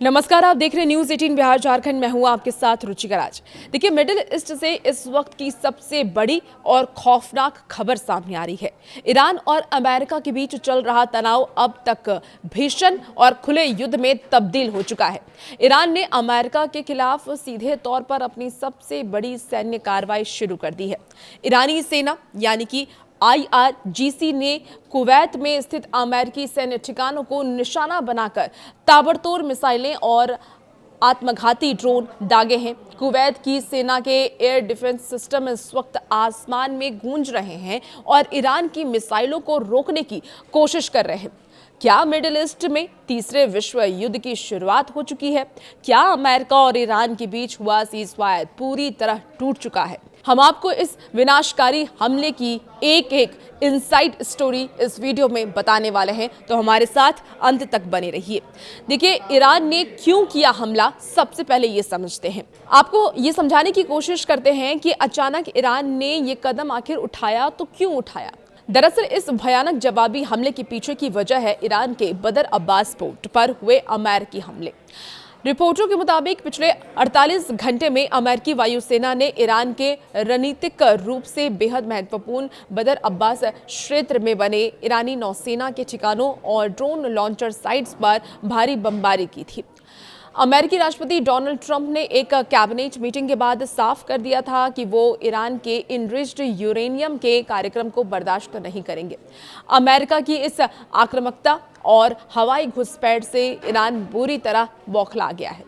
नमस्कार, आप देख रहे हैं न्यूज 18 बिहार झारखंड। मैं हूं आपके साथ रुचिका राज। देखिए, मिडिल ईस्ट से इस वक्त की सबसे बड़ी और खौफनाक खबर सामने आ रही है। ईरान और अमेरिका के बीच चल रहा तनाव अब तक भीषण और खुले युद्ध में तब्दील हो चुका है। ईरान ने अमेरिका के खिलाफ सीधे तौर पर अपनी सबसे बड़ी सैन्य कार्रवाई शुरू कर दी है। ईरानी सेना यानी कि IRGC ने कुवैत में स्थित अमेरिकी सैन्य ठिकानों को निशाना बनाकर ताबड़तोड़ मिसाइलें और आत्मघाती ड्रोन दागे हैं। कुवैत की सेना के एयर डिफेंस सिस्टम इस वक्त आसमान में गूंज रहे हैं और ईरान की मिसाइलों को रोकने की कोशिश कर रहे हैं। क्या मिडिल ईस्ट में तीसरे विश्व युद्ध की शुरुआत हो चुकी है? क्या अमेरिका और ईरान के बीच हुआ सीज़फायर पूरी तरह टूट चुका है? हम आपको इस विनाशकारी हमले की एक एक इनसाइड स्टोरी इस वीडियो में बताने वाले हैं, तो हमारे साथ अंत तक बने रहिए। देखिए, ईरान ने क्यों किया हमला, सबसे पहले ये समझते हैं। आपको ये समझाने की कोशिश करते हैं कि अचानक ईरान ने ये कदम आखिर उठाया तो क्यों उठाया। दरअसल इस भयानक जवाबी हमले के पीछे की वजह है ईरान के बदर अब्बास पोर्ट पर हुए अमेरिकी हमले। रिपोर्टों के मुताबिक पिछले 48 घंटे में अमेरिकी वायुसेना ने ईरान के रणनीतिक रूप से बेहद महत्वपूर्ण बदर अब्बास क्षेत्र में बने ईरानी नौसेना के ठिकानों और ड्रोन लॉन्चर साइट्स पर भारी बमबारी की थी। अमेरिकी राष्ट्रपति डोनाल्ड ट्रंप ने एक कैबिनेट मीटिंग के बाद साफ कर दिया था कि वो ईरान के इनरिच्ड यूरेनियम के कार्यक्रम को बर्दाश्त नहीं करेंगे। अमेरिका की इस आक्रामकता और हवाई घुसपैठ से ईरान बुरी तरह बौखला गया है।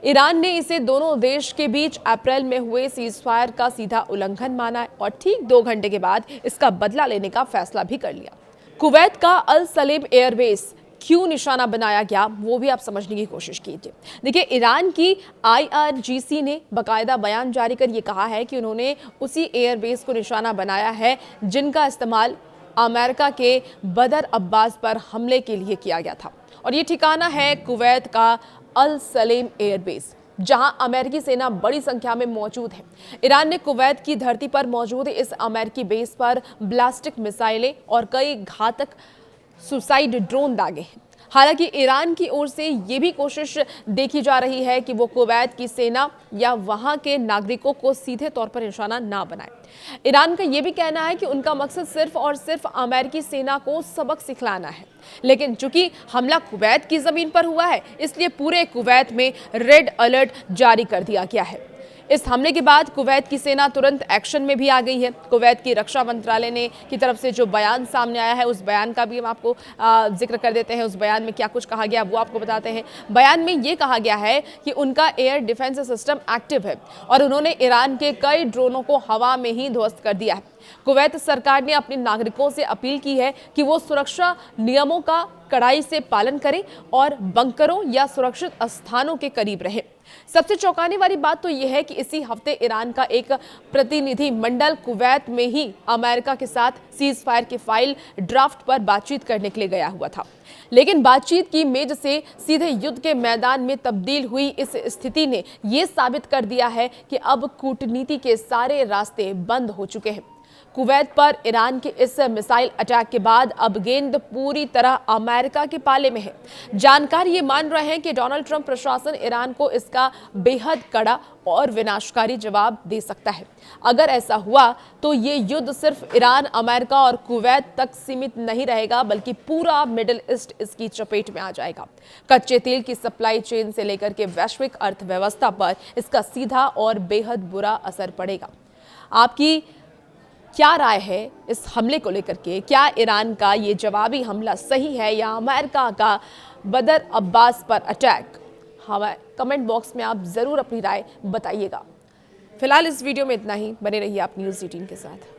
ईरान ने इसे दोनों देश के बीच अप्रैल में हुए सीज़फायर का सीधा उल्लंघन माना और ठीक 2 घंटे के बाद इसका बदला लेने का फैसला भी कर लिया। कुवैत का अल सलेम एयरबेस क्यों निशाना बनाया गया, वो भी आप समझने की कोशिश कीजिए। देखिए, ईरान की IRGC ने बाकायदा बयान जारी कर ये कहा है कि उन्होंने उसी एयरबेस को निशाना बनाया है जिनका इस्तेमाल अमेरिका के बदर अब्बास पर हमले के लिए किया गया था, और ये ठिकाना है कुवैत का अल सलेम एयरबेस, जहां अमेरिकी सेना बड़ी संख्या में मौजूद है। ईरान ने कुवैत की धरती पर मौजूद इस अमेरिकी बेस पर ब्लास्टिक मिसाइलें और कई घातक सुसाइड ड्रोन दागे हैं। हालांकि ईरान की ओर से ये भी कोशिश देखी जा रही है कि वो कुवैत की सेना या वहां के नागरिकों को सीधे तौर पर निशाना ना बनाए। ईरान का ये भी कहना है कि उनका मकसद सिर्फ और सिर्फ अमेरिकी सेना को सबक सिखलाना है। लेकिन चूंकि हमला कुवैत की जमीन पर हुआ है, इसलिए पूरे कुवैत में रेड अलर्ट जारी कर दिया गया है। इस हमले के बाद कुवैत की सेना तुरंत एक्शन में भी आ गई है। कुवैत की रक्षा मंत्रालय ने की तरफ से जो बयान सामने आया है, उस बयान का भी हम आपको जिक्र कर देते हैं। उस बयान में क्या कुछ कहा गया वो आपको बताते हैं। बयान में ये कहा गया है कि उनका एयर डिफेंस सिस्टम एक्टिव है और उन्होंने ईरान के कई ड्रोनों को हवा में ही ध्वस्त कर दिया है। कुवैत सरकार ने अपने नागरिकों से अपील की है कि वो सुरक्षा नियमों का कड़ाई से पालन करें और बंकरों या सुरक्षित स्थानों के करीब रहें। सबसे चौंकाने वाली बात तो यह है कि इसी हफ्ते ईरान का एक प्रतिनिधि मंडल कुवैत में ही अमेरिका के साथ सीज़फायर की फाइल ड्राफ्ट पर बातचीत करने के लिए गया हुआ था। लेकिन बातचीत की मेज से सीधे युद्ध के मैदान में तब्दील हुई इस स्थिति ने यह साबित कर दिया है कि अब कूटनीति के सारे रास्ते बंद हो चुके हैं। कुवैत पर ईरान के इस मिसाइल अटैक के बाद अब गेंद पूरी तरह अमेरिका के पाले में है। जानकार ये मान रहे हैं कि डोनाल्ड ट्रंप प्रशासन ईरान को इसका बेहद कड़ा और विनाशकारी जवाब दे सकता है। अगर ऐसा हुआ तो ये युद्ध सिर्फ ईरान, अमेरिका और कुवैत तक सीमित नहीं रहेगा, बल्कि पूरा मिडिल ईस्ट इसकी चपेट में आ जाएगा। कच्चे तेल की सप्लाई चेन से लेकर के वैश्विक अर्थव्यवस्था पर इसका सीधा और बेहद बुरा असर पड़ेगा। आपकी क्या राय है इस हमले को लेकर के? क्या ईरान का ये जवाबी हमला सही है या अमेरिका का बदर अब्बास पर अटैक? हमें कमेंट बॉक्स में आप ज़रूर अपनी राय बताइएगा। फिलहाल इस वीडियो में इतना ही। बने रहिए आप न्यूज़ 18 के साथ।